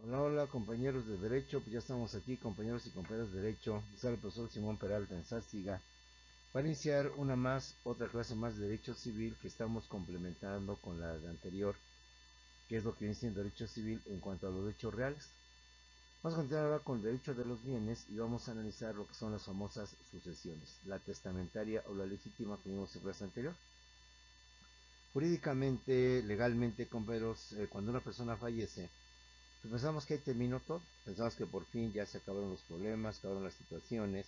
Hola, hola compañeros de Derecho, pues ya estamos aquí compañeros y compañeras de Derecho, sale el profesor Simón Peralta en Sástiga, para iniciar otra clase más de Derecho Civil que estamos complementando con la de anterior, que es lo que viene siendo Derecho Civil en cuanto a los derechos reales. Vamos a continuar ahora con el Derecho de los Bienes y vamos a analizar lo que son las famosas sucesiones, la testamentaria o la legítima que vimos en clase anterior. Jurídicamente, legalmente, compañeros, cuando una persona fallece, pues pensamos que ahí terminó todo. Pensamos que por fin ya se acabaron los problemas, acabaron las situaciones.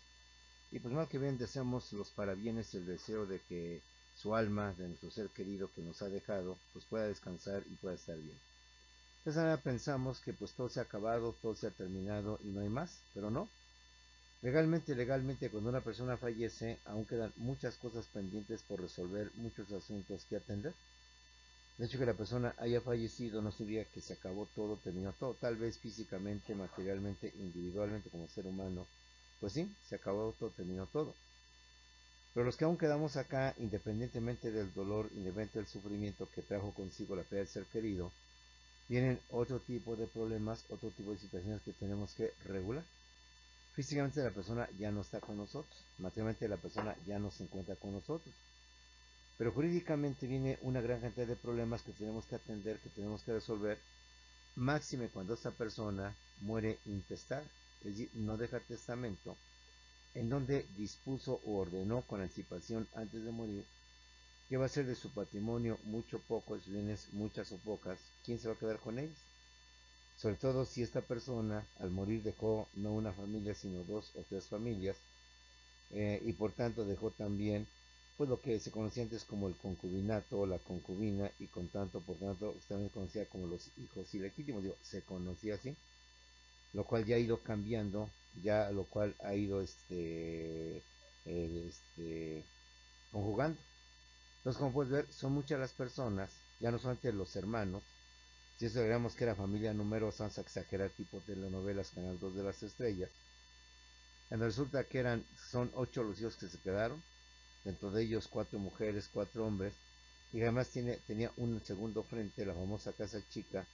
Y pues mal que bien deseamos los parabienes y el deseo de que su alma, de nuestro ser querido que nos ha dejado, pues pueda descansar y pueda estar bien. Entonces ahora pensamos que pues todo se ha acabado, todo se ha terminado y no hay más, pero no. Legalmente, cuando una persona fallece, aún quedan muchas cosas pendientes por resolver, muchos asuntos que atender. De hecho, que la persona haya fallecido no significa que se acabó todo, terminó todo. Tal vez físicamente, materialmente, individualmente como ser humano, pues sí, se acabó todo, terminó todo. Pero los que aún quedamos acá, independientemente del dolor, independientemente del sufrimiento que trajo consigo la pérdida del ser querido, vienen otro tipo de problemas, otro tipo de situaciones que tenemos que regular. Físicamente la persona ya no está con nosotros, materialmente la persona ya no se encuentra con nosotros. Pero jurídicamente viene una gran cantidad de problemas que tenemos que atender, que tenemos que resolver, máxime cuando esta persona muere intestada, es decir, no deja testamento, en donde dispuso o ordenó con anticipación antes de morir qué va a ser de su patrimonio, mucho, poco, de sus bienes, muchas o pocas, quién se va a quedar con ellos. Sobre todo si esta persona al morir dejó no una familia, sino dos o tres familias, y por tanto dejó también pues lo que se conocía antes como el concubinato o la concubina, y con tanto, por tanto, también se conocía como los hijos ilegítimos, digo, se conocía así, lo cual ya ha ido cambiando, ya lo cual ha ido conjugando. Entonces, como puedes ver, son muchas las personas, ya no solamente los hermanos, si eso digamos que era familia numerosa, vamos a exagerar tipo telenovelas, Canal 2 de las Estrellas, cuando resulta que son 8 los hijos que se quedaron, dentro de ellos 4 mujeres, 4 hombres, y además tenía un segundo frente, la famosa casa chica,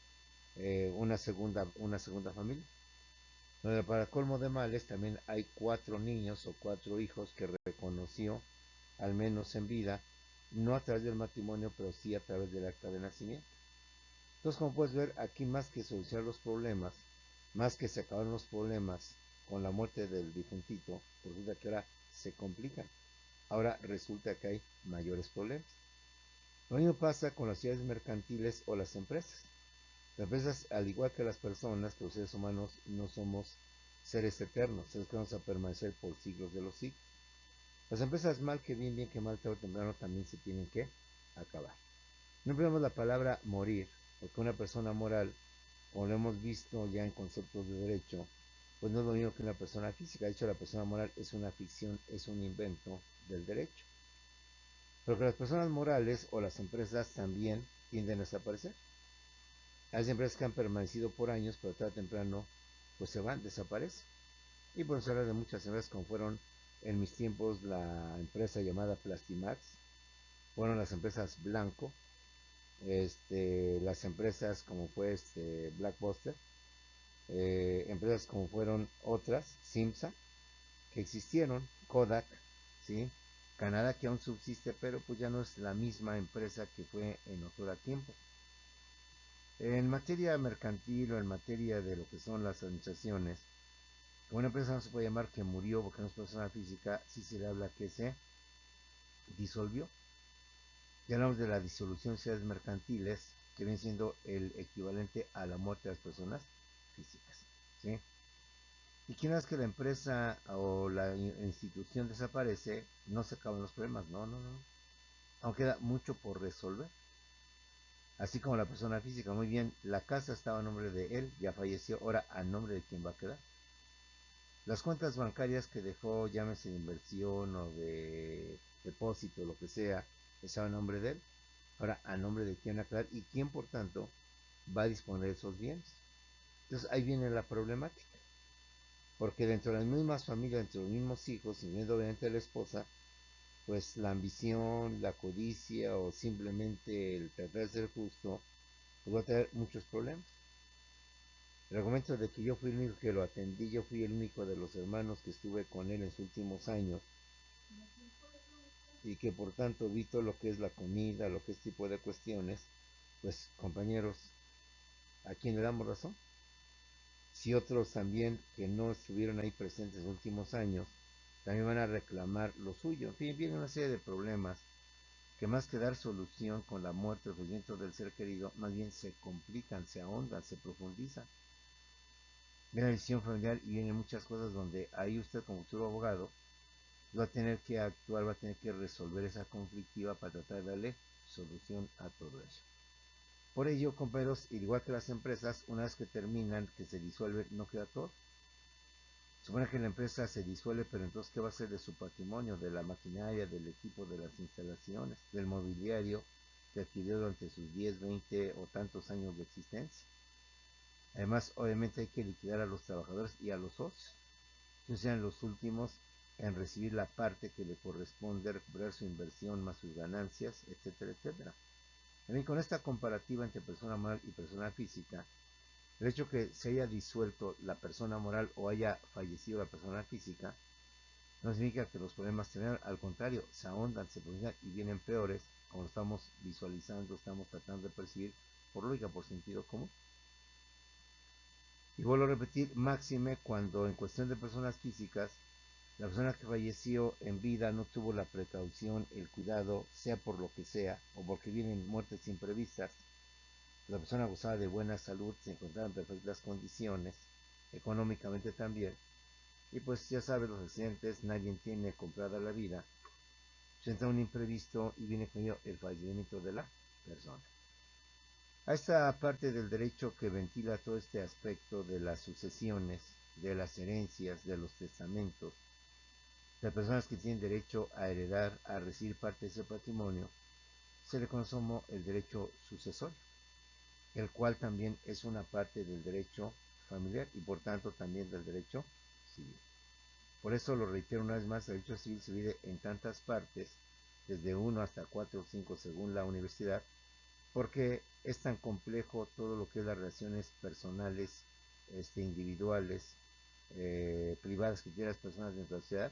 una segunda familia. Donde para colmo de males también hay 4 niños o 4 hijos que reconoció, al menos en vida, no a través del matrimonio, pero sí a través del acta de nacimiento. Entonces, como puedes ver, aquí más que solucionar los problemas, más que se acabaron los problemas con la muerte del difuntito, pues resulta que ahora se complican. Ahora resulta que hay mayores problemas. Lo mismo pasa con las ciudades mercantiles o las empresas. Las empresas, al igual que las personas, que los seres humanos no somos seres eternos, seres que vamos a permanecer por siglos de los siglos. Las empresas, mal que bien, bien que mal, tarde o temprano, también se tienen que acabar. No empleamos la palabra morir, porque una persona moral, como lo hemos visto ya en conceptos de derecho, pues no es lo mismo que una persona física. De hecho, la persona moral es una ficción, es un invento del derecho. Pero que las personas morales o las empresas también tienden a desaparecer. Hay empresas que han permanecido por años, pero tarde o temprano pues se van, desaparecen. Y podemos hablar de muchas empresas como fueron en mis tiempos la empresa llamada Plastimax, fueron las empresas Blanco, las empresas como fue Blackbuster, empresas como fueron otras, Simsa, que existieron, Kodak, ¿sí? Canadá que aún subsiste, pero pues ya no es la misma empresa que fue en otro tiempo. En materia mercantil o en materia de lo que son las administraciones, una empresa no se puede llamar que murió porque no es persona física si se le habla que se disolvió. Ya hablamos de la disolución de sociedades mercantiles, que viene siendo el equivalente a la muerte de las personas físicas. ¿Sí? Y que una vez que la empresa o la institución desaparece, no se acaban los problemas, no, no, no. Aún queda mucho por resolver. Así como la persona física, muy bien, la casa estaba a nombre de él, ya falleció, ahora a nombre de quién va a quedar. Las cuentas bancarias que dejó, llámese de inversión o de depósito, lo que sea, estaba a nombre de él, ahora a nombre de quién va a quedar y quién, por tanto, va a disponer de esos bienes. Entonces ahí viene la problemática, porque dentro de las mismas familias, dentro de los mismos hijos, incluyendo obviamente la esposa, pues la ambición, la codicia o simplemente el tratar de ser justo, pues va a tener muchos problemas. El argumento de que yo fui el único que lo atendí, yo fui el único de los hermanos que estuve con él en sus últimos años y que por tanto vi todo lo que es la comida, lo que es tipo de cuestiones, pues compañeros, ¿a quién le damos razón? Si otros también que no estuvieron ahí presentes en los últimos años, también van a reclamar lo suyo. En fin, viene una serie de problemas que más que dar solución con la muerte o fallecimiento del ser querido, más bien se complican, se ahondan, se profundizan. Viene la decisión familiar y vienen muchas cosas donde ahí usted como futuro abogado va a tener que actuar, va a tener que resolver esa conflictiva para tratar de darle solución a todo eso. Por ello, compañeros, igual que las empresas, una vez que terminan, que se disuelven, no queda todo. Supone que la empresa se disuelve, pero entonces, ¿qué va a hacer de su patrimonio, de la maquinaria, del equipo, de las instalaciones, del mobiliario que adquirió durante sus 10, 20 o tantos años de existencia? Además, obviamente hay que liquidar a los trabajadores y a los socios. Ellos sean los últimos en recibir la parte que le corresponde, recuperar su inversión más sus ganancias, etcétera, etcétera. También con esta comparativa entre persona moral y persona física, el hecho que se haya disuelto la persona moral o haya fallecido la persona física no significa que los problemas terminan, al contrario, se ahondan, se profundizan y vienen peores, como lo estamos visualizando, estamos tratando de percibir por lógica, por sentido común. Y vuelvo a repetir, máxime cuando en cuestión de personas físicas, la persona que falleció en vida no tuvo la precaución, el cuidado, sea por lo que sea, o porque vienen muertes imprevistas. La persona gozaba de buena salud, se encontraba en perfectas condiciones, económicamente también. Y pues ya sabes, los accidentes, nadie tiene comprada la vida. Se entra un imprevisto y viene con ello el fallecimiento de la persona. A esta parte del derecho que ventila todo este aspecto de las sucesiones, de las herencias, de los testamentos, de personas que tienen derecho a heredar, a recibir parte de ese patrimonio, se le conoce como el derecho sucesorio, el cual también es una parte del derecho familiar y por tanto también del derecho civil. Por eso lo reitero una vez más, el derecho civil se divide en tantas partes, desde 1 hasta 4 o 5 según la universidad, porque es tan complejo todo lo que es las relaciones personales, individuales, privadas que tienen las personas dentro de la sociedad,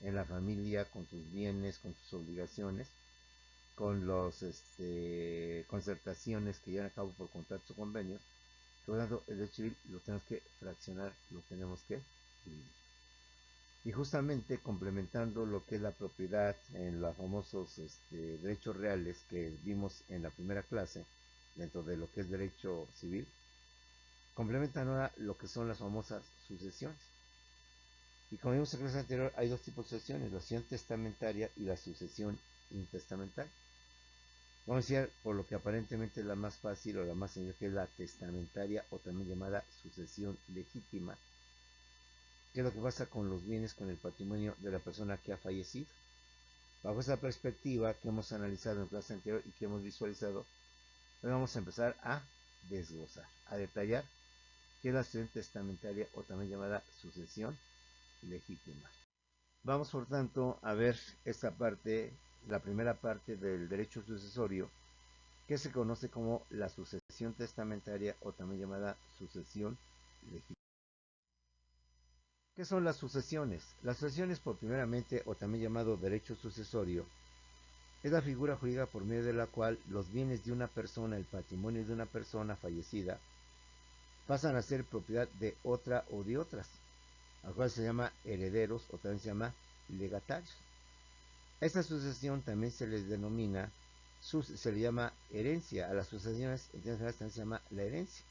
en la familia, con sus bienes, con sus obligaciones, con las concertaciones que llevan a cabo por contratos o convenios. Por lo tanto, el derecho civil lo tenemos que fraccionar, lo tenemos que dividir. Y justamente complementando lo que es la propiedad en los famosos derechos reales que vimos en la primera clase, dentro de lo que es derecho civil, complementan ahora lo que son las famosas sucesiones. Y como vimos en la clase anterior, hay dos tipos de sucesiones, la sucesión testamentaria y la sucesión intestamentaria. Vamos a decir por lo que aparentemente es la más fácil o la más sencilla, que es la testamentaria o también llamada sucesión legítima. ¿Qué es lo que pasa con los bienes, con el patrimonio de la persona que ha fallecido? Bajo esa perspectiva que hemos analizado en la clase anterior y que hemos visualizado, hoy vamos a empezar a desglosar, a detallar qué es la sucesión testamentaria o también llamada sucesión legítima. Vamos por tanto a ver esta parte, la primera parte del derecho sucesorio, que se conoce como la sucesión testamentaria o también llamada sucesión legítima. ¿Qué son las sucesiones? Las sucesiones, por primeramente, o también llamado derecho sucesorio, es la figura jurídica por medio de la cual los bienes de una persona, el patrimonio de una persona fallecida, pasan a ser propiedad de otra o de otras, a lo cual se llama herederos o también se llama legatarios. A esta sucesión también se les denomina, se le llama herencia. A las sucesiones en general también se llama la herencia.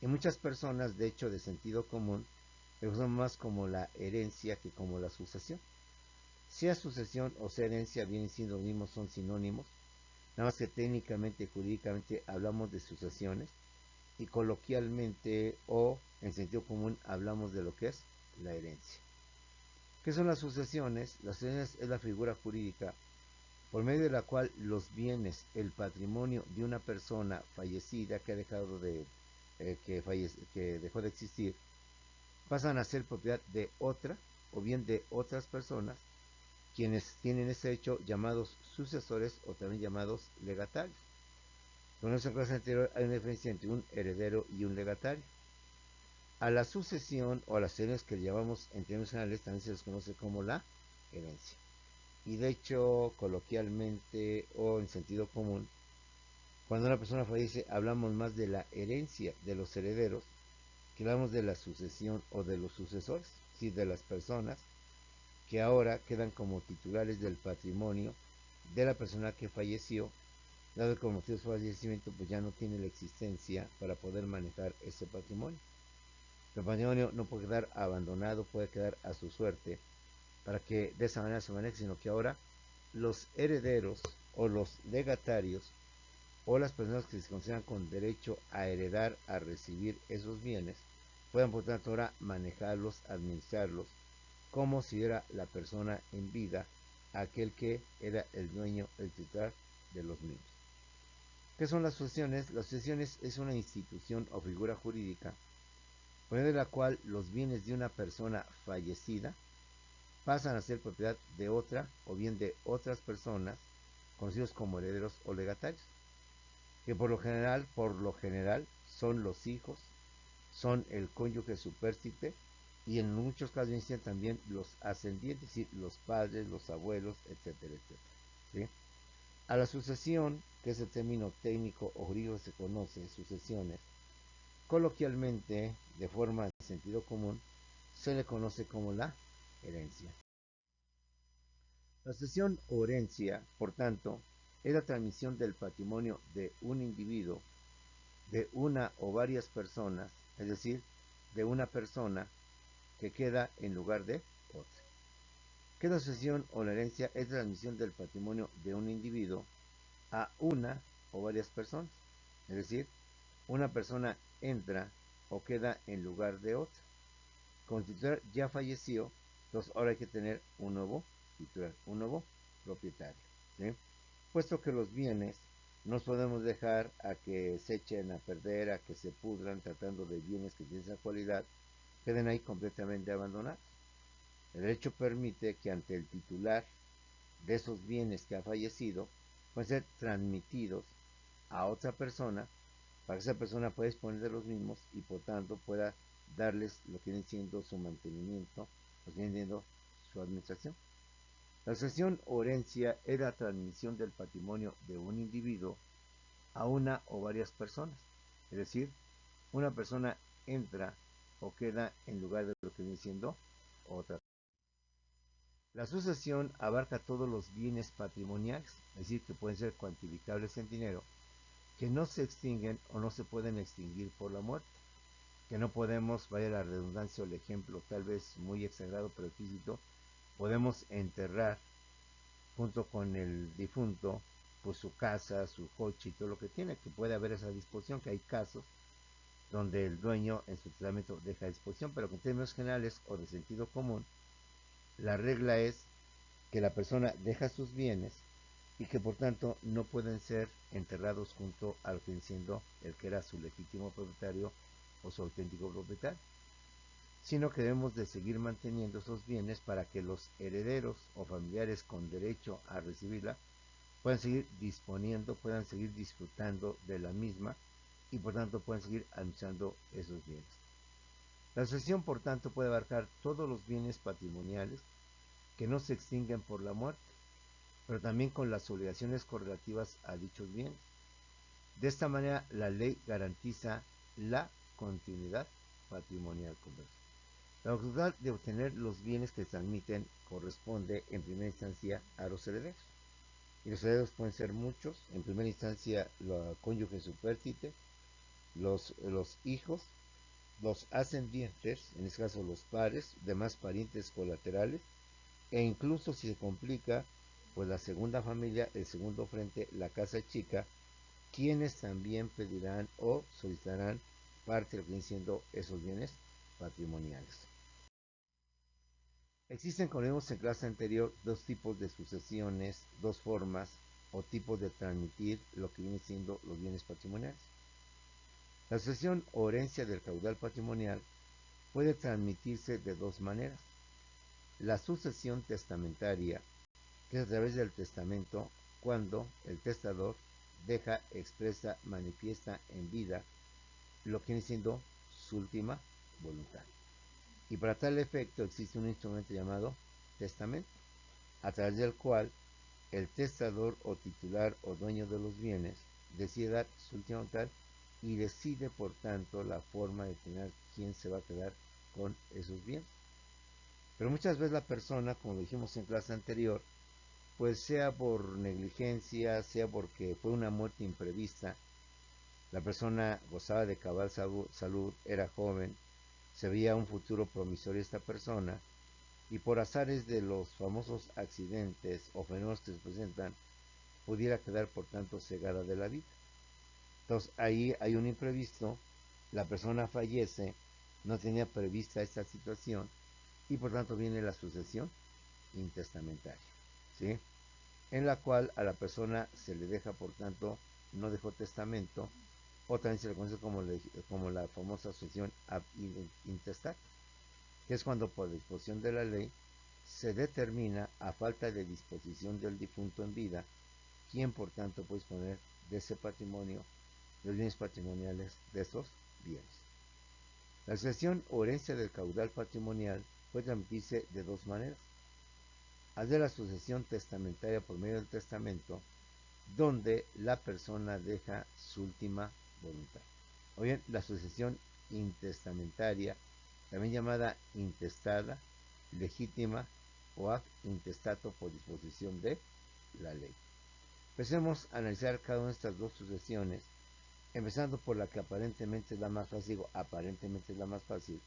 Y muchas personas, de hecho, de sentido común, le usan más como la herencia que como la sucesión. Sea sucesión o sea herencia, vienen siendo lo mismo, son sinónimos. Nada más que técnicamente, jurídicamente, hablamos de sucesiones y coloquialmente o en sentido común hablamos de lo que es la herencia. ¿Qué son las sucesiones? Las sucesiones es la figura jurídica por medio de la cual los bienes, el patrimonio de una persona fallecida que ha dejado de que dejó de existir, pasan a ser propiedad de otra o bien de otras personas, quienes tienen ese hecho llamados sucesores o también llamados legatarios. Con esa clase anterior hay una diferencia entre un heredero y un legatario. A la sucesión o a las herencias que llamamos en términos generales también se les conoce como la herencia. Y de hecho, coloquialmente o en sentido común, cuando una persona fallece hablamos más de la herencia de los herederos que hablamos de la sucesión o de los sucesores, sí, de las personas que ahora quedan como titulares del patrimonio de la persona que falleció, dado que por motivos de fallecimiento pues ya no tiene la existencia para poder manejar ese patrimonio. El patrimonio no puede quedar abandonado, puede quedar a su suerte para que de esa manera se maneje, sino que ahora los herederos o los legatarios o las personas que se consideran con derecho a heredar, a recibir esos bienes, puedan por tanto ahora manejarlos, administrarlos, como si era la persona en vida, aquel que era el dueño, el titular de los mismos. ¿Qué son las sucesiones? Las sucesiones es una institución o figura jurídica por medio de la cual los bienes de una persona fallecida pasan a ser propiedad de otra o bien de otras personas conocidos como herederos o legatarios, que por lo general son los hijos, son el cónyuge supérstite y en muchos casos dicen también los ascendientes, es decir, los padres, los abuelos, etcétera, etcétera. ¿Sí? A la sucesión, que es el término técnico o jurídico que se conoce, sucesiones, coloquialmente, de forma de sentido común, se le conoce como la herencia. La sucesión o herencia, por tanto, es la transmisión del patrimonio de un individuo, de una o varias personas, es decir, de una persona que queda en lugar de otra. ¿Qué es la sucesión o la herencia? Es la transmisión del patrimonio de un individuo a una o varias personas. Es decir, una persona entra o queda en lugar de otra. Como el titular ya falleció, entonces ahora hay que tener un nuevo titular, un nuevo propietario. ¿Sí? Puesto que los bienes no podemos dejar a que se echen a perder, a que se pudran tratando de bienes que tienen esa cualidad, queden ahí completamente abandonados. El derecho permite que ante el titular de esos bienes que ha fallecido pueden ser transmitidos a otra persona para que esa persona pueda disponer de los mismos y por tanto pueda darles lo que viene siendo su mantenimiento, lo que viene siendo su administración. La sucesión o herencia es la transmisión del patrimonio de un individuo a una o varias personas. Es decir, una persona entra o queda en lugar de lo que viene siendo otra. La sucesión abarca todos los bienes patrimoniales, es decir, que pueden ser cuantificables en dinero, que no se extinguen o no se pueden extinguir por la muerte, que no podemos, vaya la redundancia o el ejemplo tal vez muy exagerado pero explícito, podemos enterrar junto con el difunto pues su casa, su coche y todo lo que tiene, que puede haber esa disposición, que hay casos donde el dueño en su testamento deja a disposición, pero que en términos generales o de sentido común, la regla es que la persona deja sus bienes y que por tanto no pueden ser enterrados junto al que siendo el que era su legítimo propietario o su auténtico propietario, sino que debemos de seguir manteniendo esos bienes para que los herederos o familiares con derecho a recibirla puedan seguir disponiendo, puedan seguir disfrutando de la misma y por tanto puedan seguir administrando esos bienes. La sucesión, por tanto, puede abarcar todos los bienes patrimoniales que no se extinguen por la muerte, pero también con las obligaciones correlativas a dichos bienes. De esta manera, la ley garantiza la continuidad patrimonial. La facultad de obtener los bienes que se transmiten corresponde en primera instancia a los herederos. Y los herederos pueden ser muchos. En primera instancia, la cónyuge supérstite, los hijos, los ascendientes, en este caso los padres, demás parientes colaterales, e incluso si se complica, pues la segunda familia, el segundo frente, la casa chica, quienes también pedirán o solicitarán parte de lo que vienen siendo esos bienes patrimoniales. Existen, como vimos en clase anterior, dos tipos de sucesiones, dos formas o tipos de transmitir lo que viene siendo los bienes patrimoniales. La sucesión o herencia del caudal patrimonial puede transmitirse de dos maneras. La sucesión testamentaria, que es a través del testamento, cuando el testador expresa, manifiesta en vida lo que viene siendo su última voluntad. Y para tal efecto existe un instrumento llamado testamento, a través del cual el testador o titular o dueño de los bienes decide dar su última voluntad y decide por tanto la forma de determinar quién se va a quedar con esos bienes. Pero muchas veces la persona, como lo dijimos en clase anterior, pues sea por negligencia, sea porque fue una muerte imprevista, la persona gozaba de cabal salud, era joven, se veía un futuro promisorio esta persona, y por azares de los famosos accidentes o fenómenos que se presentan, pudiera quedar por tanto cegada de la vida. Entonces ahí hay un imprevisto, la persona fallece, no tenía prevista esta situación, y por tanto viene la sucesión intestamentaria, ¿sí? En la cual a la persona se le deja, por tanto, no dejó testamento, o también se le conoce como la famosa sucesión ab intestat, que es cuando por disposición de la ley se determina, a falta de disposición del difunto en vida, quién por tanto puede disponer de ese patrimonio, de los bienes patrimoniales de esos bienes. La sucesión o herencia del caudal patrimonial puede transmitirse de dos maneras. Haz de la sucesión testamentaria por medio del testamento, donde la persona deja su última voluntad. O bien la sucesión intestamentaria, también llamada intestada, legítima o ad intestato por disposición de la ley. Empecemos a analizar cada una de estas dos sucesiones, empezando por la que aparentemente es la más fácil, digo, aparentemente es la más fácil,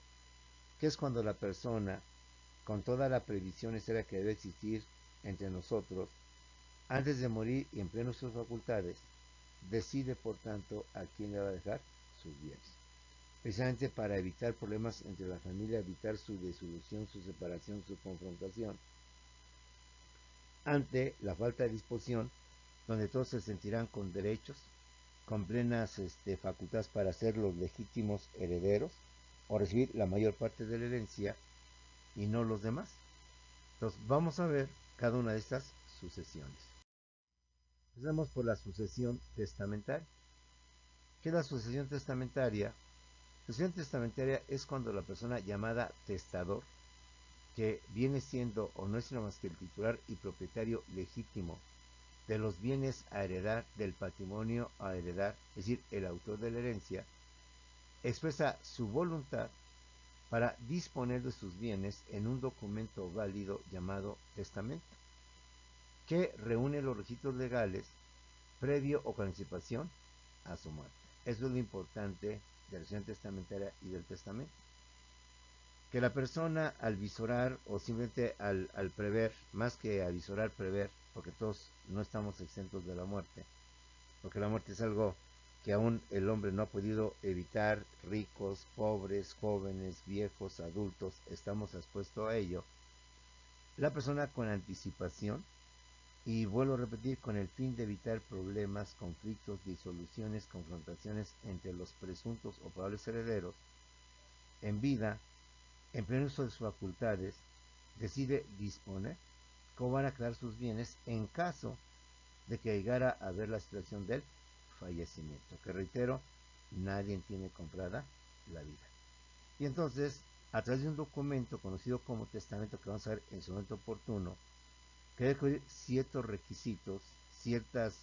que es cuando la persona, con toda la previsión necesaria que debe existir entre nosotros, antes de morir y en pleno sus facultades, decide por tanto a quién le va a dejar sus bienes. Precisamente para evitar problemas entre la familia, evitar su disolución, su separación, su confrontación, ante la falta de disposición, donde todos se sentirán con derechos, con plenas facultades para ser los legítimos herederos o recibir la mayor parte de la herencia y no los demás. Entonces vamos a ver cada una de estas sucesiones. Empezamos por la sucesión testamentaria. ¿Qué es la sucesión testamentaria? La sucesión testamentaria es cuando la persona llamada testador, que viene siendo o no es sino más que el titular y propietario legítimo de los bienes a heredar, del patrimonio a heredar, es decir, el autor de la herencia, expresa su voluntad para disponer de sus bienes en un documento válido llamado testamento, que reúne los requisitos legales previo o con anticipación a su muerte. Eso es lo importante de la sucesión testamentaria y del testamento. Que la persona al visorar o simplemente al prever, más que a visorar, prever, porque todos no estamos exentos de la muerte, porque la muerte es algo que aún el hombre no ha podido evitar, ricos, pobres, jóvenes, viejos, adultos, estamos expuestos a ello. La persona con anticipación, y vuelvo a repetir, con el fin de evitar problemas, conflictos, disoluciones, confrontaciones entre los presuntos o probables herederos, en vida, en pleno uso de sus facultades, decide disponer cómo van a quedar sus bienes en caso de que llegara a ver la situación del fallecimiento, que reitero, nadie tiene comprada la vida. Y entonces, a través de un documento conocido como testamento, que vamos a ver en su momento oportuno, que debe cubrir ciertos requisitos, ciertas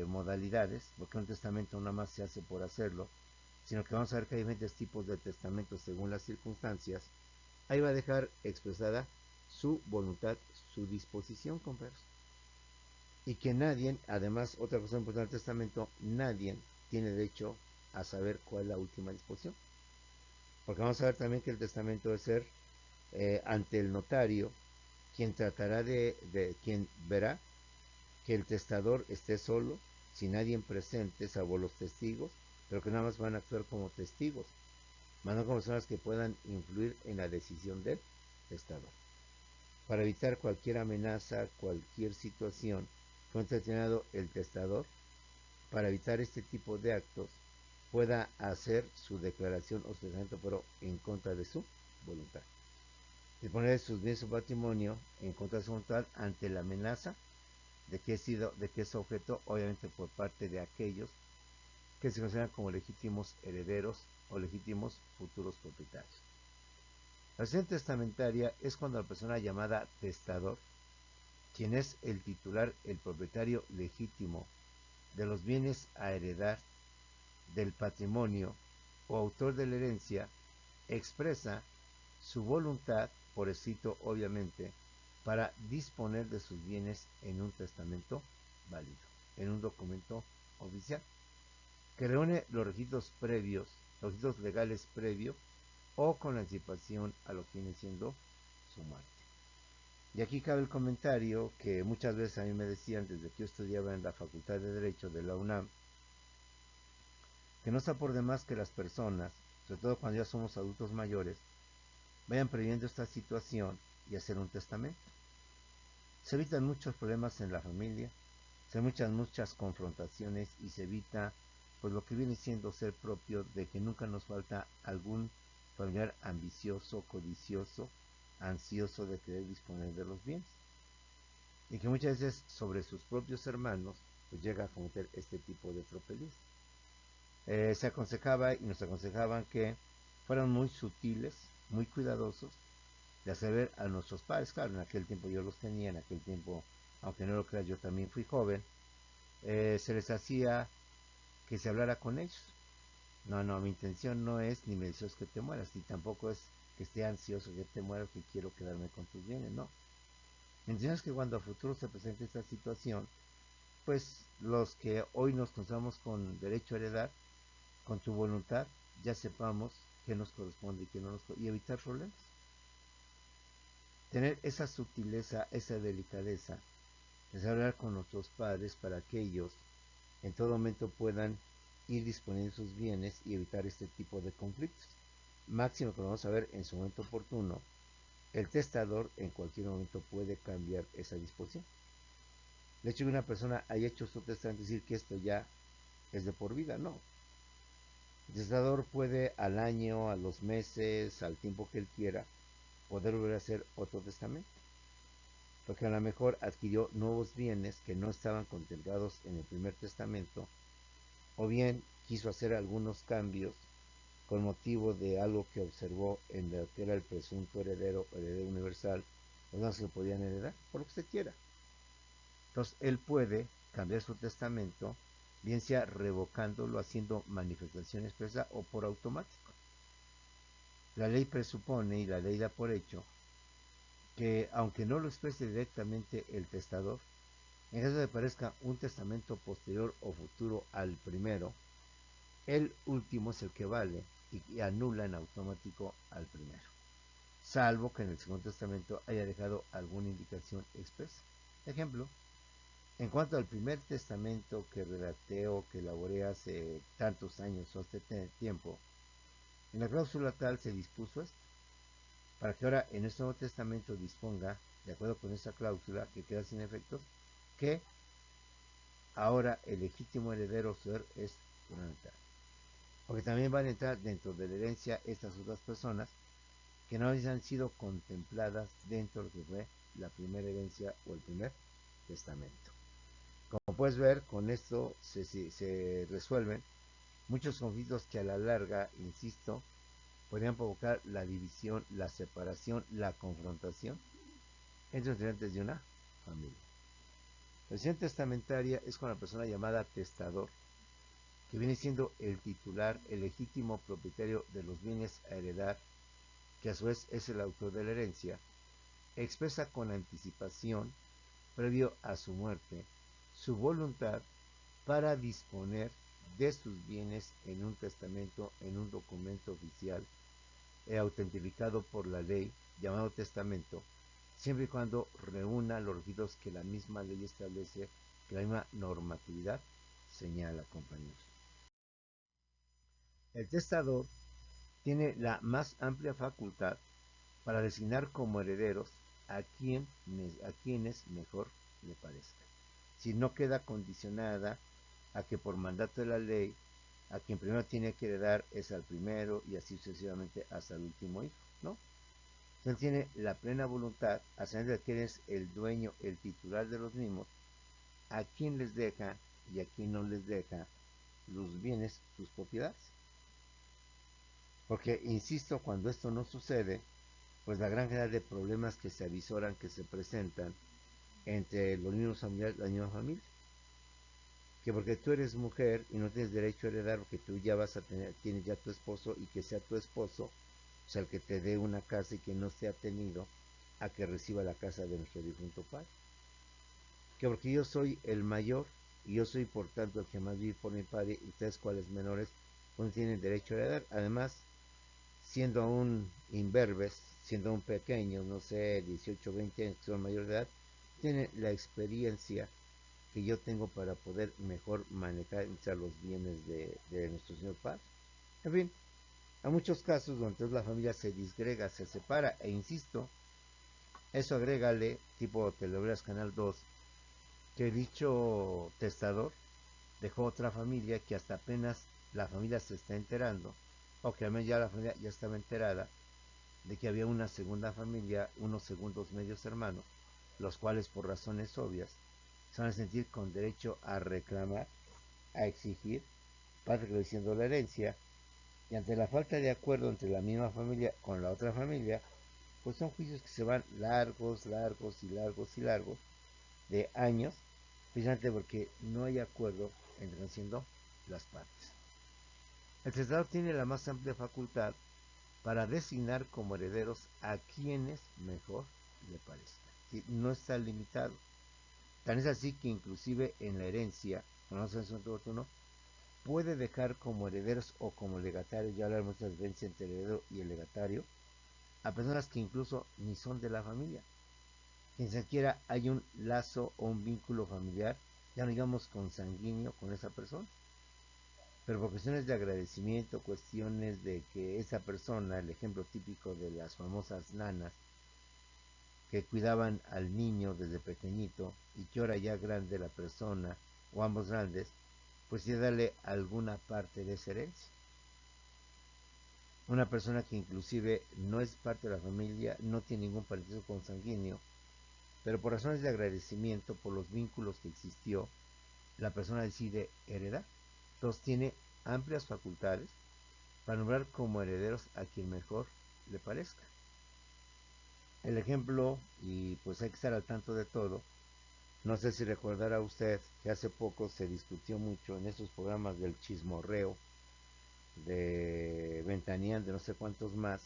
modalidades, porque un testamento nada más se hace por hacerlo, sino que vamos a ver que hay diferentes tipos de testamentos según las circunstancias. Ahí va a dejar expresada su voluntad, su disposición, compañeros. Y que nadie, además, otra cosa importante del testamento, nadie tiene derecho a saber cuál es la última disposición. Porque vamos a ver también que el testamento debe ser ante el notario, quien tratará quien verá que el testador esté solo, sin nadie presente, salvo los testigos, pero que nada más van a actuar como testigos, más no como personas que puedan influir en la decisión del testador. Para evitar cualquier amenaza, cualquier situación, fue determinado el testador, para evitar este tipo de actos, pueda hacer su declaración o su testamento, pero en contra de su voluntad. Disponer de sus bienes, su patrimonio, en contra de su voluntad, ante la amenaza de que es objeto, obviamente por parte de aquellos que se consideran como legítimos herederos o legítimos futuros propietarios. La sucesión testamentaria es cuando la persona llamada testador, quien es el titular, el propietario legítimo de los bienes a heredar, del patrimonio o autor de la herencia, expresa su voluntad, por escrito obviamente, para disponer de sus bienes en un testamento válido, en un documento oficial, que reúne los requisitos previos, los requisitos legales previos, o con anticipación a lo que viene siendo su muerte. Y aquí cabe el comentario que muchas veces a mí me decían desde que yo estudiaba en la Facultad de Derecho de la UNAM, que no está por demás que las personas, sobre todo cuando ya somos adultos mayores, vayan previendo esta situación y hacer un testamento. Se evitan muchos problemas en la familia, se evitan muchas confrontaciones y se evita pues lo que viene siendo ser propio de que nunca nos falta algún familiar ambicioso, codicioso, ansioso de querer disponer de los bienes. Y que muchas veces sobre sus propios hermanos pues llega a cometer este tipo de tropelías. Se aconsejaba y nos aconsejaban que fueran muy sutiles, muy cuidadosos de hacer ver a nuestros padres. Claro, en aquel tiempo yo los tenía, en aquel tiempo, aunque no lo creas, yo también fui joven. Se les hacía que se hablara con ellos. No, no, mi intención no es ni me deseos que te mueras, ni tampoco es que esté ansioso que te mueras, que quiero quedarme con tus bienes, no. Mi intención es que cuando a futuro se presente esta situación, pues los que hoy nos consideramos con derecho a heredar, con tu voluntad, ya sepamos qué nos corresponde y qué no nos corresponde, y evitar problemas. Tener esa sutileza, esa delicadeza, es hablar con nuestros padres para que ellos en todo momento puedan ir disponiendo sus bienes y evitar este tipo de conflictos. Máximo que lo vamos a ver en su momento oportuno, el testador en cualquier momento puede cambiar esa disposición. El hecho de que una persona haya hecho su testamento, decir que esto ya es de por vida, no. El testador puede al año, a los meses, al tiempo que él quiera, poder volver a hacer otro testamento. Porque a lo mejor adquirió nuevos bienes que no estaban contemplados en el primer testamento, o bien quiso hacer algunos cambios con motivo de algo que observó en lo que era el presunto heredero universal, pues no se podían heredar, por lo que usted quiera. Entonces él puede cambiar su testamento, bien sea revocándolo, haciendo manifestación expresa o por automático. La ley presupone y la ley da por hecho que aunque no lo exprese directamente el testador, en caso de que parezca un testamento posterior o futuro al primero, el último es el que vale y anula en automático al primero, salvo que en el segundo testamento haya dejado alguna indicación expresa. Ejemplo, en cuanto al primer testamento que redacté o que elaboré hace tantos años o este tiempo, en la cláusula tal se dispuso esto, para que ahora en este Nuevo Testamento disponga, de acuerdo con esa cláusula que queda sin efectos, que ahora el legítimo heredero es fundamental. Porque también van a entrar dentro de la herencia estas otras personas que no han sido contempladas dentro de lo que fue la primera herencia o el primer testamento. Como puedes ver, con esto se resuelven muchos conflictos que a la larga, insisto, podrían provocar la división, la separación, la confrontación entre los integrantes de una familia. La decisión testamentaria es con la persona llamada testador, que viene siendo el titular, el legítimo propietario de los bienes a heredar, que a su vez es el autor de la herencia, expresa con anticipación, previo a su muerte, su voluntad para disponer de sus bienes en un testamento, en un documento oficial, autentificado por la ley, llamado testamento, siempre y cuando reúna los requisitos que la misma ley establece, que la misma normatividad señala, compañeros. El testador tiene la más amplia facultad para designar como herederos a quienes mejor le parezca. Si no queda condicionada a que por mandato de la ley, a quien primero tiene que heredar es al primero y así sucesivamente hasta el último hijo, ¿no? Él tiene la plena voluntad, a saber de quién es el dueño, el titular de los mismos, a quién les deja y a quién no les deja los bienes, tus propiedades. Porque, insisto, cuando esto no sucede, pues la gran cantidad de problemas que se avisoran, que se presentan entre los mismos familiares, la misma familia. Que porque tú eres mujer y no tienes derecho a heredar, porque tú ya vas a tener, tienes ya tu esposo, y que sea tu esposo, o sea, el que te dé una casa y que no esté atenido a que reciba la casa de nuestro difunto padre. Que porque yo soy el mayor y yo soy por tanto el que más vive por mi padre, y ustedes cuales menores pues no tienen derecho a heredar. Además, siendo aún imberbes, siendo aún pequeños, no sé, 18 20 años, que son mayor de edad, tienen la experiencia que yo tengo para poder mejor manejar los bienes de nuestro Señor Padre. En fin, hay muchos casos donde la familia se disgrega, se separa, e insisto, eso agrégale, tipo Telenovelas Canal 2, que dicho testador dejó otra familia que hasta apenas la familia se está enterando, o que al menos ya la familia ya estaba enterada de que había una segunda familia, unos segundos medios hermanos, los cuales por razones obvias se van a sentir con derecho a reclamar, a exigir, padre diciendo la herencia, y ante la falta de acuerdo entre la misma familia con la otra familia, pues son juicios que se van largos, largos y largos y largos, de años, precisamente porque no hay acuerdo entre siendo las partes. El testador tiene la más amplia facultad para designar como herederos a quienes mejor le parezca. ¿Sí? No está limitado. Tan es así que inclusive en la herencia, no sé si no, puede dejar como herederos o como legatarios, ya hablamos de la diferencia entre el heredero y el legatario, a personas que incluso ni son de la familia. Que ni siquiera hay un lazo o un vínculo familiar, ya no digamos consanguíneo con esa persona. Pero por cuestiones de agradecimiento, cuestiones de que esa persona, el ejemplo típico de las famosas nanas, que cuidaban al niño desde pequeñito y que ahora ya grande la persona, o ambos grandes, pues sí darle alguna parte de esa herencia. Una persona que inclusive no es parte de la familia, no tiene ningún parentesco consanguíneo, pero por razones de agradecimiento, por los vínculos que existió, la persona decide heredar. Entonces tiene amplias facultades para nombrar como herederos a quien mejor le parezca. El ejemplo, y pues hay que estar al tanto de todo, no sé si recordará usted que hace poco se discutió mucho en estos programas del chismorreo, de Ventaneando, de no sé cuántos más,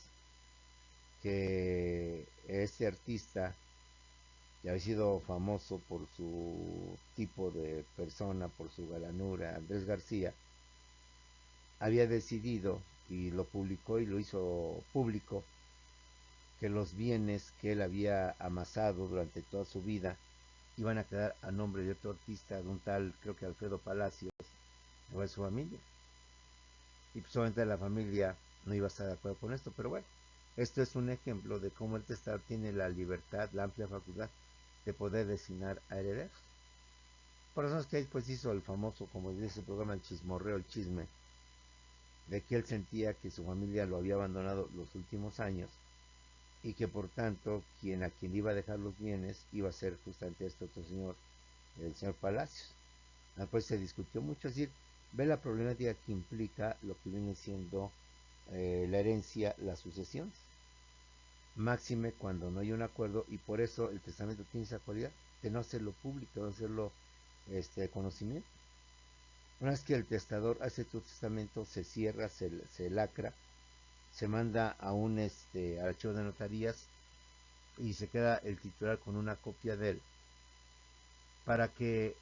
que este artista, que había sido famoso por su tipo de persona, por su galanura, Andrés García, había decidido, y lo publicó y lo hizo público, que los bienes que él había amasado durante toda su vida iban a quedar a nombre de otro artista, de un tal, creo que Alfredo Palacios, o de su familia. Y pues obviamente la familia no iba a estar de acuerdo con esto, pero bueno, esto es un ejemplo de cómo el testador tiene la libertad, la amplia facultad de poder designar a herederos. Por razones que él pues hizo el famoso, como dice el programa, el chismorreo, el chisme, de que él sentía que su familia lo había abandonado los últimos años, y que por tanto a quien iba a dejar los bienes iba a ser justamente este otro señor, el señor Palacios. Pues se discutió mucho, es decir, ve la problemática que implica lo que viene siendo la herencia, las sucesiones, máxime cuando no hay un acuerdo, y por eso el testamento tiene esa cualidad de no hacerlo público, de no hacerlo de conocimiento. Una vez que el testador hace su testamento, se cierra, se lacra, se manda a un archivo de notarías, y se queda el titular con una copia de él, para que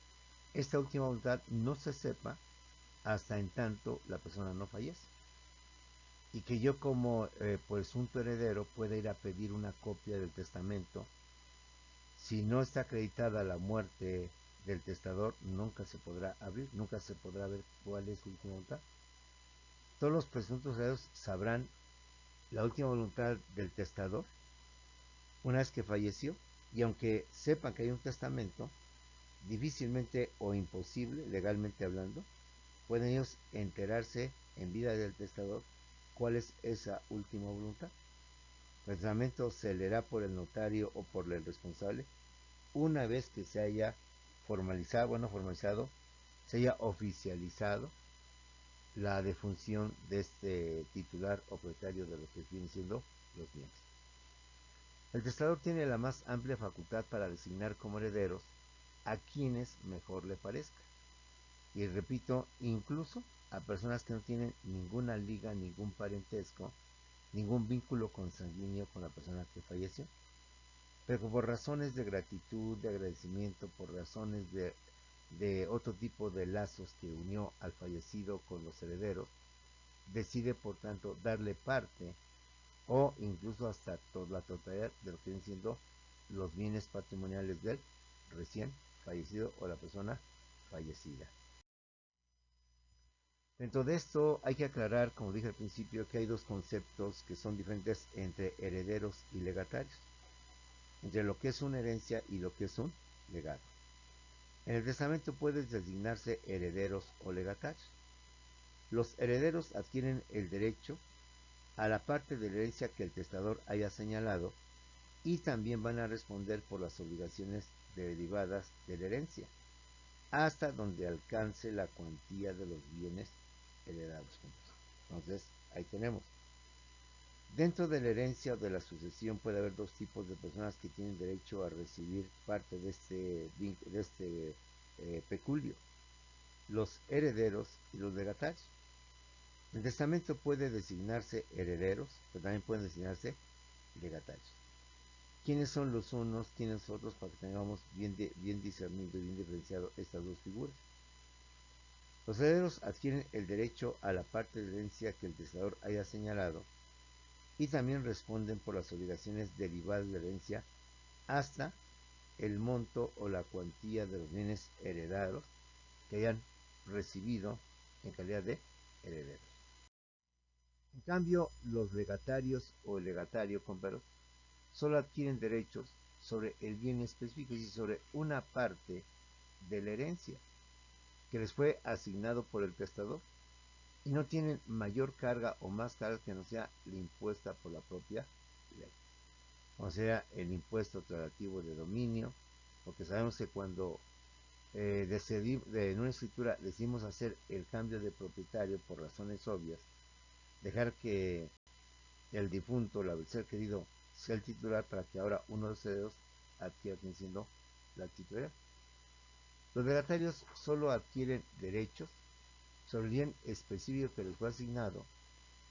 esta última voluntad no se sepa hasta en tanto la persona no fallece, y que yo como presunto heredero pueda ir a pedir una copia del testamento. Si no está acreditada la muerte del testador, nunca se podrá abrir, nunca se podrá ver cuál es su última voluntad. Todos los presuntos herederos sabrán la última voluntad del testador una vez que falleció, y aunque sepan que hay un testamento, difícilmente o imposible, legalmente hablando, pueden ellos enterarse en vida del testador cuál es esa última voluntad. El testamento se leerá por el notario o por el responsable una vez que se haya formalizado, se haya oficializado la defunción de este titular o propietario de lo que vienen siendo los bienes. El testador tiene la más amplia facultad para designar como herederos a quienes mejor le parezca. Y repito, incluso a personas que no tienen ninguna liga, ningún parentesco, ningún vínculo consanguíneo con la persona que falleció. Pero por razones de gratitud, de agradecimiento, por razones de otro tipo de lazos que unió al fallecido con los herederos, decide por tanto darle parte o incluso hasta la totalidad de lo que vienen siendo los bienes patrimoniales del recién fallecido o la persona fallecida. Dentro de esto hay que aclarar, como dije al principio, que hay dos conceptos que son diferentes entre herederos y legatarios, entre lo que es una herencia y lo que es un legado. En el testamento pueden designarse herederos o legatarios. Los herederos adquieren el derecho a la parte de la herencia que el testador haya señalado y también van a responder por las obligaciones derivadas de la herencia, hasta donde alcance la cuantía de los bienes heredados. Entonces, ahí tenemos. Dentro de la herencia o de la sucesión puede haber dos tipos de personas que tienen derecho a recibir parte de este peculio: los herederos y los legatarios. El testamento puede designarse herederos, pero también pueden designarse legatarios. ¿Quiénes son los unos, quiénes son los otros, para que tengamos bien discernido y bien diferenciado estas dos figuras? Los herederos adquieren el derecho a la parte de herencia que el testador haya señalado y también responden por las obligaciones derivadas de la herencia hasta el monto o la cuantía de los bienes heredados que hayan recibido en calidad de herederos. En cambio, los legatarios o el legatario, compañeros, solo adquieren derechos sobre el bien específico, es decir, sobre una parte de la herencia que les fue asignado por el testador, y no tienen mayor carga o más carga que no sea la impuesta por la propia ley. O sea, el impuesto relativo de dominio, porque sabemos que cuando en una escritura decidimos hacer el cambio de propietario por razones obvias, dejar que el difunto, el ser querido, sea el titular para que ahora uno de los herederos adquiera siendo la titularidad. Los legatarios solo adquieren derechos sobre el bien específico que les fue asignado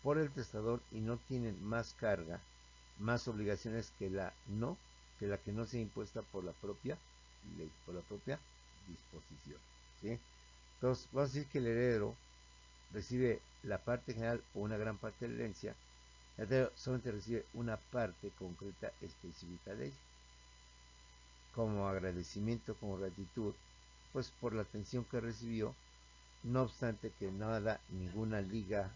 por el testador y no tienen más carga, más obligaciones que la que no sea impuesta por la propia ley, por la propia disposición. ¿Sí? Entonces, vamos a decir que el heredero recibe la parte general o una gran parte de la herencia, el heredero solamente recibe una parte concreta específica de ella, como agradecimiento, como gratitud, pues por la atención que recibió, no obstante que nada, ninguna liga,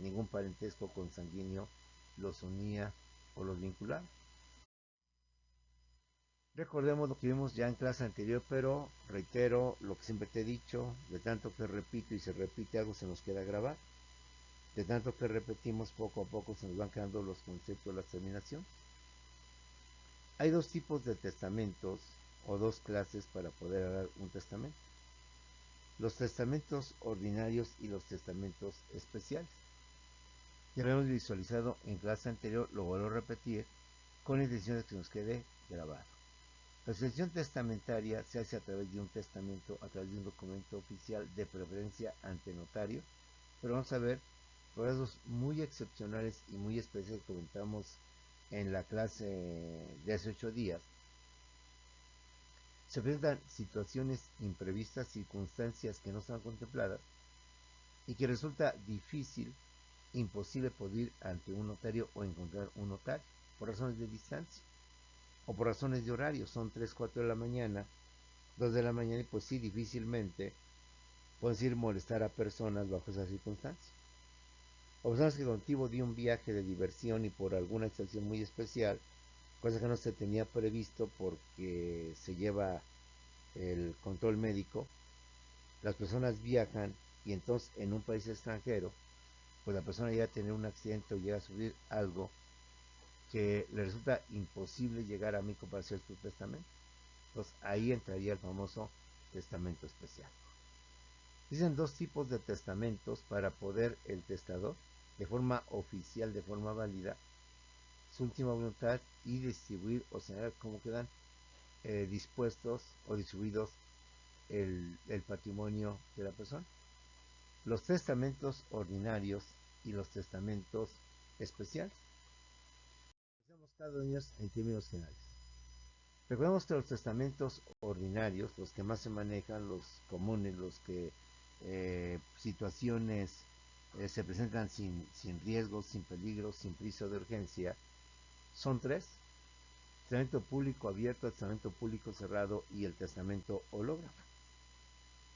ningún parentesco consanguíneo los unía o los vinculaba. Recordemos lo que vimos ya en clase anterior, pero reitero lo que siempre te he dicho: de tanto que repito y se repite algo se nos queda grabado, de tanto que repetimos poco a poco se nos van quedando los conceptos, las terminaciones. Hay dos tipos de testamentos o dos clases para poder dar un testamento: los testamentos ordinarios y los testamentos especiales. Ya lo hemos visualizado en clase anterior, lo vuelvo a repetir con la intención de que nos quede grabado. La sucesión testamentaria se hace a través de un testamento, a través de un documento oficial, de preferencia ante notario, pero vamos a ver casos muy excepcionales y muy especiales que comentamos en la clase de hace 8 días. Se presentan situaciones imprevistas, circunstancias que no están contempladas y que resulta difícil, imposible poder ir ante un notario o encontrar un notario por razones de distancia o por razones de horario. Son 3, 4 de la mañana, 2 de la mañana, y pues sí, difícilmente puedes ir molestar a personas bajo esas circunstancias. O personas que con motivo de un viaje de diversión y por alguna excepción muy especial, cosa que no se tenía previsto porque se lleva el control médico, las personas viajan y entonces en un país extranjero, pues la persona llega a tener un accidente o llega a sufrir algo que le resulta imposible llegar a México para hacer su testamento. Entonces ahí entraría el famoso testamento especial. Dicen dos tipos de testamentos para poder el testador, de forma oficial, de forma válida, su última voluntad y distribuir o señalar cómo quedan dispuestos o distribuidos el patrimonio de la persona. Los testamentos ordinarios y los testamentos especiales. Hacemos cada uno de ellos en términos generales. Recordemos que los testamentos ordinarios, los que más se manejan, los comunes, los que situaciones se presentan sin riesgos, sin peligros, sin prisa de urgencia, son tres: testamento público abierto, testamento público cerrado y el testamento hológrafo.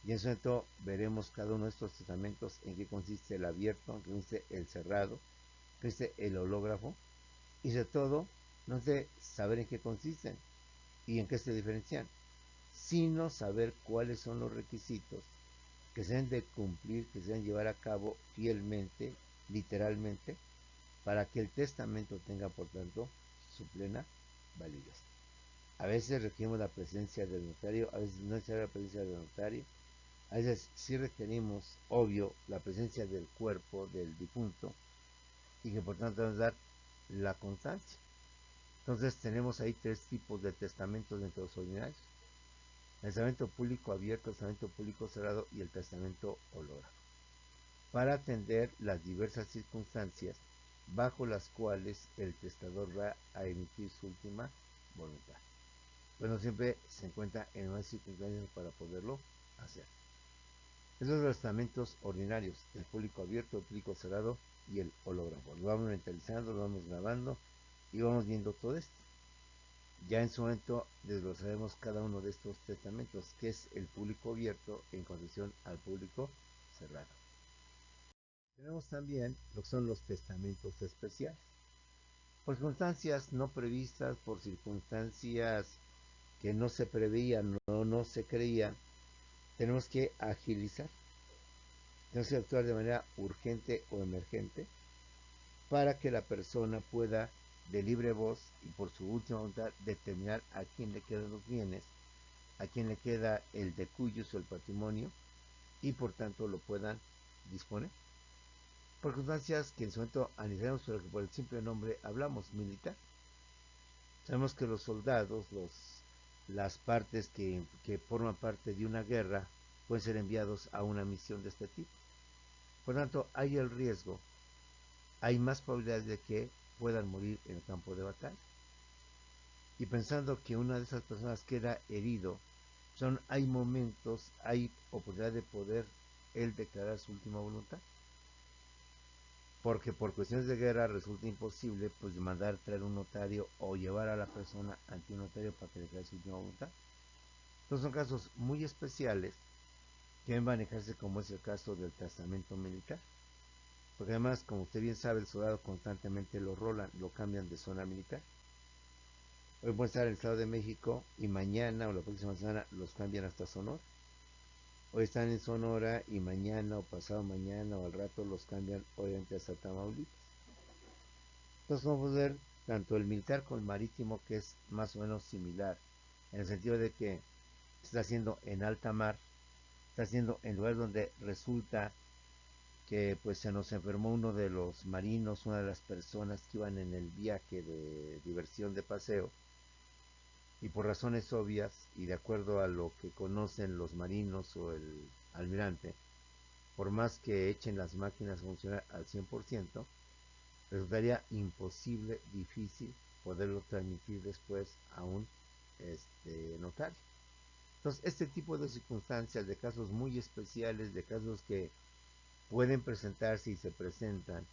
Y en su momento veremos cada uno de estos testamentos, en qué consiste el abierto, en qué consiste el cerrado, en qué consiste el hológrafo, y sobre todo, no de saber en qué consisten y en qué se diferencian, sino saber cuáles son los requisitos que se deben de cumplir, que se deben llevar a cabo fielmente, literalmente, para que el testamento tenga, por tanto, su plena validez. A veces requerimos la presencia del notario, a veces no es necesaria la presencia del notario, a veces sí requerimos, obvio, la presencia del cuerpo del difunto y que por tanto debemos dar la constancia. Entonces tenemos ahí tres tipos de testamentos dentro de los ordinarios: el testamento público abierto, el testamento público cerrado y el testamento hológrafo, para atender las diversas circunstancias bajo las cuales el testador va a emitir su última voluntad. Bueno, siempre se encuentra en unas circunstancias para poderlo hacer. Esos son los testamentos ordinarios: el público abierto, el público cerrado y el hológrafo. Lo vamos mentalizando, lo vamos grabando y vamos viendo todo esto. Ya en su momento desglosaremos cada uno de estos testamentos, que es el público abierto en concesión al público cerrado. Tenemos también lo que son los testamentos especiales. Por circunstancias no previstas, por circunstancias que no se preveían o no se creían, tenemos que agilizar, tenemos que actuar de manera urgente o emergente para que la persona pueda de libre voz y por su última voluntad determinar a quién le quedan los bienes, a quién le queda el decuyus o el patrimonio y por tanto lo puedan disponer. Por circunstancias que en su momento analizaremos, pero que por el simple nombre hablamos: militar. Sabemos que los soldados, las partes que forman parte de una guerra, pueden ser enviados a una misión de este tipo. Por tanto, hay el riesgo, hay más probabilidades de que puedan morir en el campo de batalla. Y pensando que una de esas personas queda herido, hay momentos, hay oportunidad de poder él declarar su última voluntad. Porque por cuestiones de guerra resulta imposible pues mandar traer un notario o llevar a la persona ante un notario para que declare su última voluntad. Entonces son casos muy especiales que deben manejarse, como es el caso del testamento militar. Porque además, como usted bien sabe, el soldado constantemente lo rolan, lo cambian de zona militar. Hoy puede estar en el Estado de México y mañana o la próxima semana los cambian hasta Sonora. Hoy están en Sonora y mañana o pasado mañana o al rato los cambian obviamente hasta Tamaulipas. Entonces vamos a ver tanto el militar como el marítimo, que es más o menos similar, en el sentido de que se está haciendo en alta mar, está haciendo en lugares donde resulta que pues se nos enfermó uno de los marinos, una de las personas que iban en el viaje de diversión de paseo, y por razones obvias y de acuerdo a lo que conocen los marinos o el almirante, por más que echen las máquinas a funcionar al 100%, resultaría imposible, difícil poderlo transmitir después a un notario. Entonces, este tipo de circunstancias, de casos muy especiales, de casos que pueden presentarse y se presentan,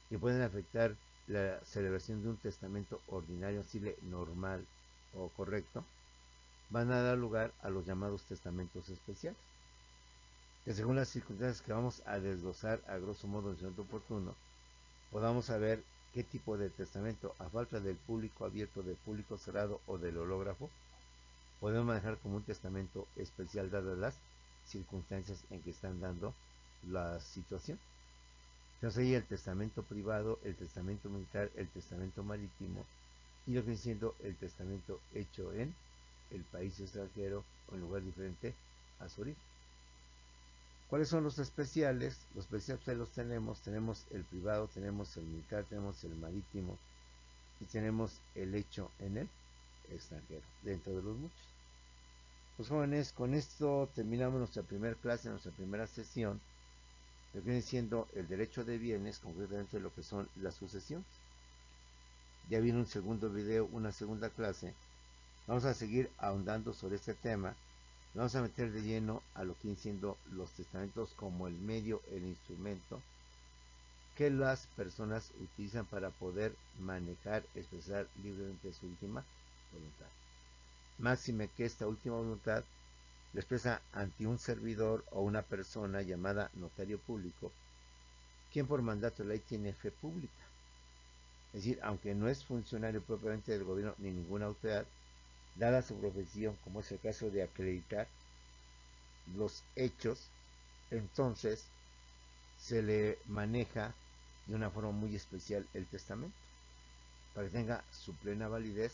que pueden afectar la celebración de un testamento ordinario, así normal o correcto, van a dar lugar a los llamados testamentos especiales, que según las circunstancias que vamos a desglosar a grosso modo en su momento oportuno, podamos saber qué tipo de testamento, a falta del público abierto, del público cerrado o del hológrafo, podemos manejar como un testamento especial dadas las circunstancias en que están dando la situación. Entonces ahí el testamento privado, el testamento militar, el testamento marítimo y lo que viene siendo el testamento hecho en el país extranjero o en lugar diferente a su origen. ¿Cuáles son los especiales? Los especiales los tenemos el privado, tenemos el militar, tenemos el marítimo y tenemos el hecho en el extranjero, dentro de los muchos. Pues jóvenes, con esto terminamos nuestra primera clase, nuestra primera sesión, que viene siendo el derecho de bienes, concretamente lo que son las sucesiones. Ya viene un segundo video, una segunda clase. Vamos a seguir ahondando sobre este tema. Vamos a meter de lleno a lo que vienen siendo los testamentos como el medio, el instrumento que las personas utilizan para poder manejar, expresar libremente su última voluntad. Máxime que esta última voluntad la expresa ante un servidor o una persona llamada notario público, quien por mandato de ley tiene fe pública. Es decir, aunque no es funcionario propiamente del gobierno ni ninguna autoridad, dada su profesión, como es el caso de acreditar los hechos, entonces se le maneja de una forma muy especial el testamento, para que tenga su plena validez,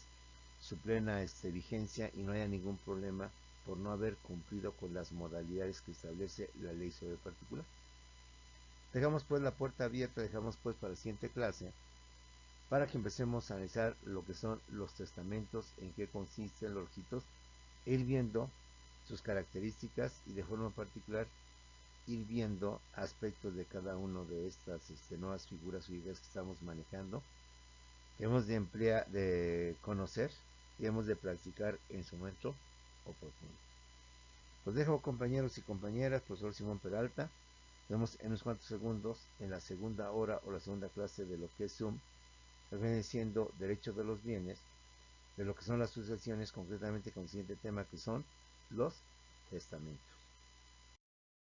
su plena vigencia y no haya ningún problema por no haber cumplido con las modalidades que establece la ley sobre el particular. Dejamos pues la puerta abierta, dejamos pues para la siguiente clase, para que empecemos a analizar lo que son los testamentos, en qué consisten los requisitos, ir viendo sus características y de forma particular ir viendo aspectos de cada uno de estas nuevas figuras o ideas que estamos manejando, que hemos de emplear, de conocer y hemos de practicar en su momento oportuno. Los dejo, compañeros y compañeras, profesor Simón Peralta. Nos vemos en unos cuantos segundos en la segunda hora o la segunda clase de lo que es Zoom, que viene siendo derecho de los bienes, de lo que son las sucesiones, concretamente con el siguiente tema que son los testamentos.